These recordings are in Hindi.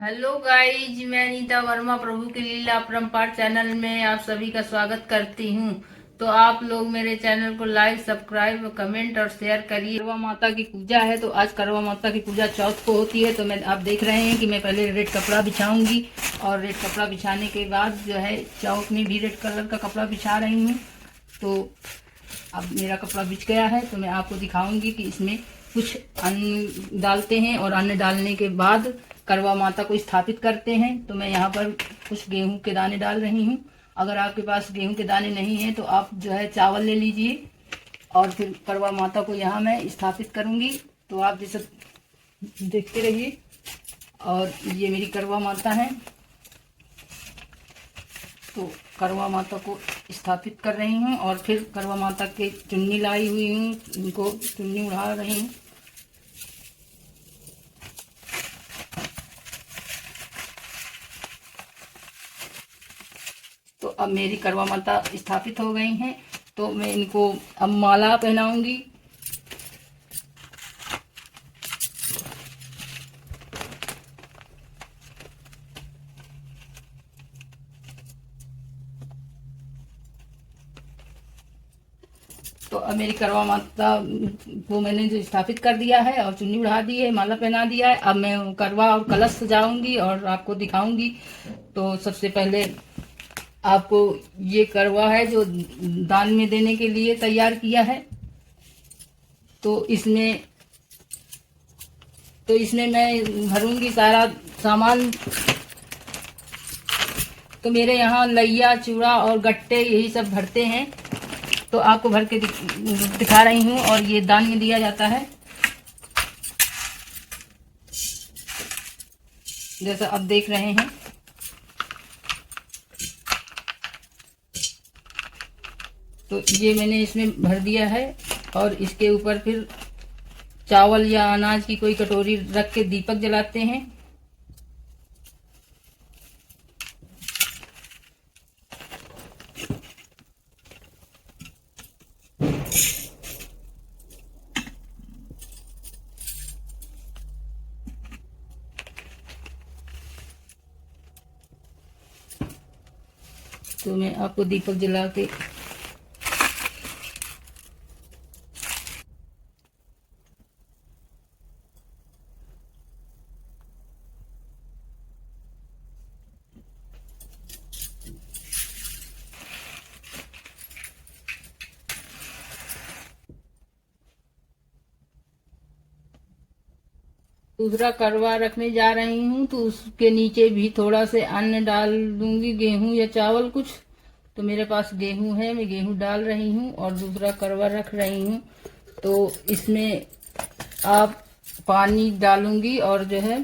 हेलो गाइज, मैं नीता वर्मा प्रभु की लीला अपरंपार चैनल में आप सभी का स्वागत करती हूँ। तो आप लोग मेरे चैनल को लाइक, सब्सक्राइब, कमेंट और शेयर करिए। करवा माता की पूजा है, तो आज करवा माता की पूजा चौथ को होती है। तो मैं आप देख रहे हैं कि मैं पहले रेड कपड़ा बिछाऊंगी और रेड कपड़ा बिछाने के बाद जो है चौक में भी रेड कलर का कपड़ा बिछा रही हूँ। तो अब मेरा कपड़ा बिछ गया है, तो मैं आपको दिखाऊंगी कि इसमें कुछ अन्न डालते हैं और अन्न डालने के बाद करवा माता को स्थापित करते हैं। तो मैं यहाँ पर कुछ गेहूं के दाने डाल रही हूँ। अगर आपके पास गेहूं के दाने नहीं हैं तो आप जो है चावल ले लीजिए और फिर करवा माता को यहाँ मैं स्थापित करूँगी। तो आप जैसे देखते रहिए। और ये मेरी करवा माता है, तो करवा माता को स्थापित कर रही हूँ और फिर करवा माता के चुन्नी लाई हुई हूँ, उनको चुन्नी उड़ा रही हूँ। तो अब मेरी करवा माता स्थापित हो गई हैं, तो मैं इनको अब माला पहनाऊंगी। तो अब मेरी करवा माता को मैंने जो स्थापित कर दिया है और चुन्नी उड़ा दी है, माला पहना दिया है। अब मैं करवा और कलश सजाऊंगी और आपको दिखाऊंगी। तो सबसे पहले आपको ये करवा है जो दान में देने के लिए तैयार किया है। तो इसमें मैं भरूंगी सारा सामान। तो मेरे यहाँ लैया, चूड़ा और गट्टे यही सब भरते हैं। तो आपको भर के दिखा रही हूँ। और ये दान में दिया जाता है, जैसा आप देख रहे हैं। तो ये मैंने इसमें भर दिया है और इसके ऊपर फिर चावल या अनाज की कोई कटोरी रख के दीपक जलाते हैं। तो मैं आपको दीपक जला के दूसरा करवा रखने जा रही हूँ। तो उसके नीचे भी थोड़ा से अन्न डाल दूंगी, गेहूं या चावल कुछ। तो मेरे पास गेहूं है, मैं गेहूं डाल रही हूँ और दूसरा करवा रख रही हूँ। तो इसमें आप पानी डालूंगी और जो है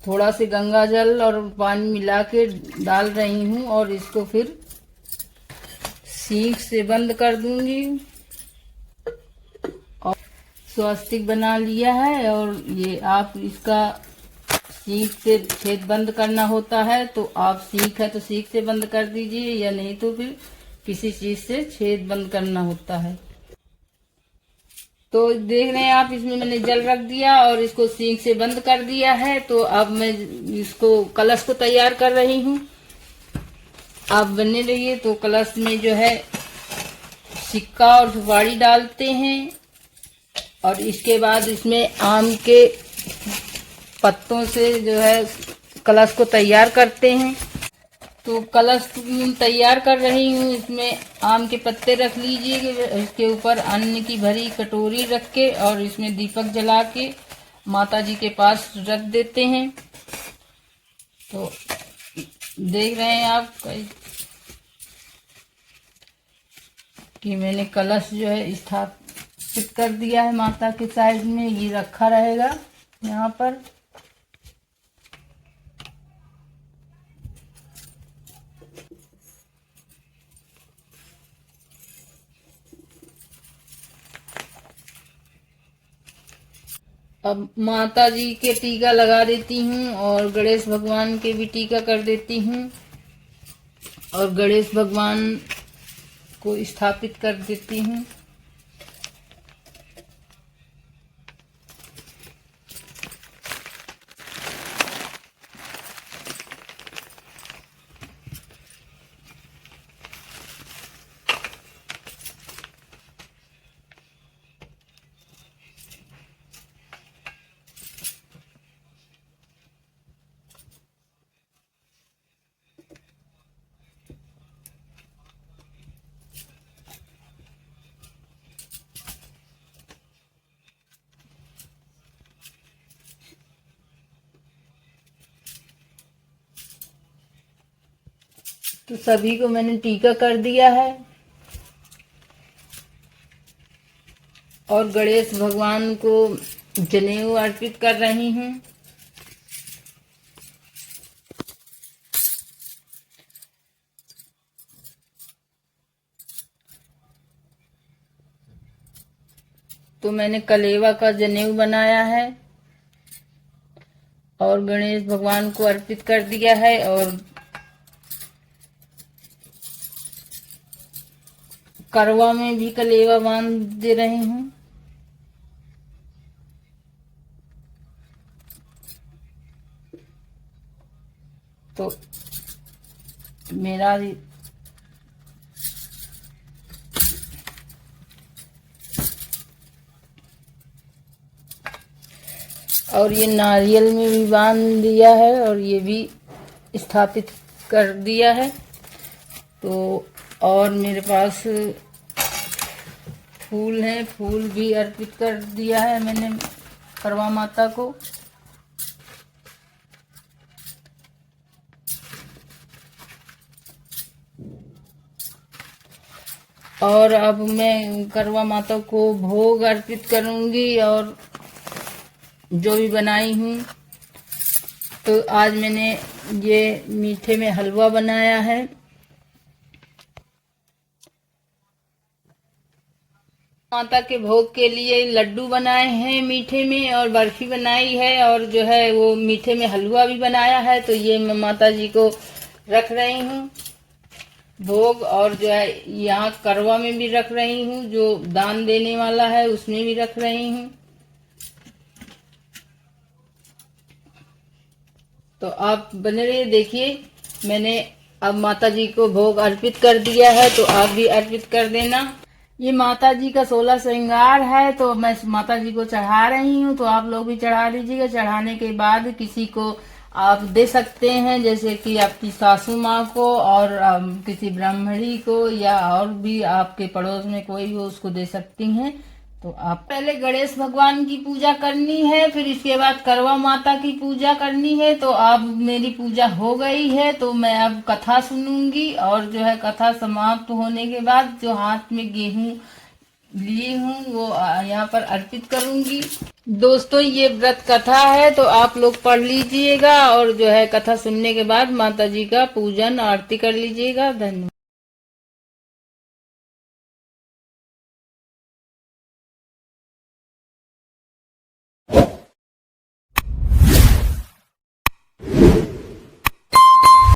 थोड़ा से गंगा जल और पानी मिला के डाल रही हूँ और इसको फिर सीख से बंद कर दूंगी। और स्वास्तिक बना लिया है। और ये आप इसका सीख से छेद बंद करना होता है। तो आप सीख है तो सीख से बंद कर दीजिए, या नहीं तो फिर किसी चीज से छेद बंद करना होता है। तो देख रहे हैं आप, इसमें मैंने जल रख दिया और इसको सीख से बंद कर दिया है। तो अब मैं इसको कलश को तैयार कर रही हूँ। आप बने रहिए। तो कलश में जो है सिक्का और सुपारी डालते हैं और इसके बाद इसमें आम के पत्तों से जो है कलश को तैयार करते हैं। तो कलश तैयार कर रही हूँ। इसमें आम के पत्ते रख लीजिए, इसके ऊपर अन्न की भरी कटोरी रख के और इसमें दीपक जला के माता जी के पास रख देते हैं। तो देख रहे हैं आप कि मैंने कलश जो है स्थापित कर दिया है माता के साइड में। ये रखा रहेगा यहाँ पर। अब माता जी के टीका लगा देती हूँ और गणेश भगवान के भी टीका कर देती हूँ और गणेश भगवान को स्थापित कर देती हूँ। तो सभी को मैंने टीका कर दिया है और गणेश भगवान को जनेऊ अर्पित कर रही हूँ। तो मैंने कलेवा का जनेऊ बनाया है और गणेश भगवान को अर्पित कर दिया है और करवा में भी कलेवा बांध दे रही हूँ। तो मेरा और ये नारियल में भी बांध दिया है और ये भी स्थापित कर दिया है। तो और मेरे पास फूल हैं, फूल भी अर्पित कर दिया है मैंने करवा माता को। और अब मैं करवा माता को भोग अर्पित करूंगी और जो भी बनाई हूँ। तो आज मैंने ये मीठे में हलवा बनाया है। माता के भोग के लिए लड्डू बनाए हैं मीठे में और बर्फी बनाई है और जो है वो मीठे में हलवा भी बनाया है। तो ये मैं माता जी को रख रही हूँ भोग और जो है यहाँ करवा में भी रख रही हूँ, जो दान देने वाला है उसमें भी रख रही हूँ। तो आप बने रहिए, देखिए मैंने अब माता जी को भोग अर्पित कर दिया है तो आप भी अर्पित कर देना। ये माता जी का 16 श्रृंगार है तो मैं माता जी को चढ़ा रही हूँ, तो आप लोग भी चढ़ा लीजिएगा। चढ़ाने के बाद किसी को आप दे सकते हैं, जैसे कि आपकी सासू माँ को और किसी ब्राह्मणी को या और भी आपके पड़ोस में कोई भी उसको दे सकती हैं। तो आप पहले गणेश भगवान की पूजा करनी है, फिर इसके बाद करवा माता की पूजा करनी है। तो अब मेरी पूजा हो गई है तो मैं अब कथा सुनूंगी और जो है कथा समाप्त होने के बाद जो हाथ में गेहूं लिए हूँ वो यहाँ पर अर्पित करूंगी। दोस्तों ये व्रत कथा है तो आप लोग पढ़ लीजिएगा और जो है कथा सुनने के बाद माता जी का पूजन आरती कर लीजिएगा। धन्यवाद।